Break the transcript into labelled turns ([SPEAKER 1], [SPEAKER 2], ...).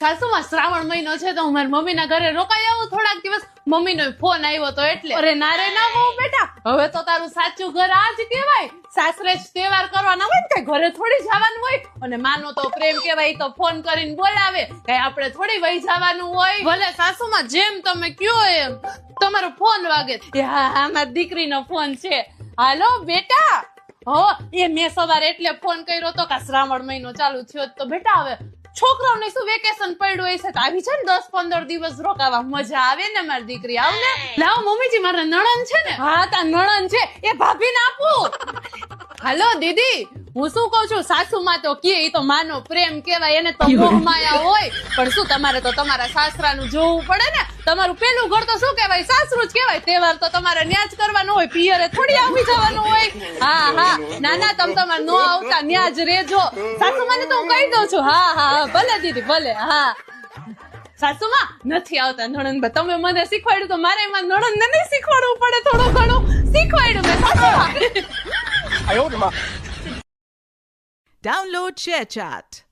[SPEAKER 1] સાસુમાં શ્રાવણ મહિનો છે તો હું મારી મમ્મીના ઘરે રોકાઈ આવું થોડાક દિવસ. મમ્મીનો ફોન આવ્યો તો એટલે. અરે ના રે ના બહુ બેટા, હવે તો તારું સાચું ઘર આ જ કહેવાય. સાસરે જ તહેવાર કરવાના હોય ને, કઈ ઘરે થોડી જવાનું હોય. અને માનો તો પ્રેમ કહેવાય, તો ફોન કરીને બોલાવે, કઈ આપણે થોડી વહી જવાનું હોય. ભલે સાસુમાં જેમ તમે કયો એમ. તમારો ફોન વાગે. હા હા, મારી દીકરીનો ફોન છે. હાલો બેટા. હો એ મેં સવારે એટલે ફોન કર્યો તો કે શ્રાવણ મહિનો ચાલુ થયો તો બેટા હવે છોકરાઓને શું વેકેશન પડ્યું હોય છે તો આવી છે ને 10-15 દિવસ રોકાવા મજા આવે ને મારી દીકરી. આવ ને. લાવો મમ્મીજી, મારા નણંદ છે ને. હા તા નણંદ છે, એ ભાભીને આપું. હાલો દીદી, હું શું કઉ છું, સાસુમાં તો કે ઈ તો માનો પ્રેમ કહેવાય, એને તો મોહ માયા હોય. પણ શું તમારે તો તમારા સાસરાનું જોવું પડે ને. તમારું પેલું ઘર તો શું કહેવાય, સાસરું જ કહેવાય. તહેવાર તો તમારે ન્યા જ કરવાનો હોય, પિયરે થોડી આવી જવાનું હોય. હા હા, ના ના, તમે તમારે નો આવતા ન્યા જ રહેજો. સાસુમાને તો હું કહી દઉં છું. હા હા, ભલે દીદી ભલે. હા સાસુમાં નથી આવતા નણંદ, તમે મને શીખવાડ્યું તો મારે એમાં નણંદ ને નહીં શીખવાડવું પડે. થોડું ઘણું શીખવાડ્યું મેં સાસુમાં.
[SPEAKER 2] Download ShareChat.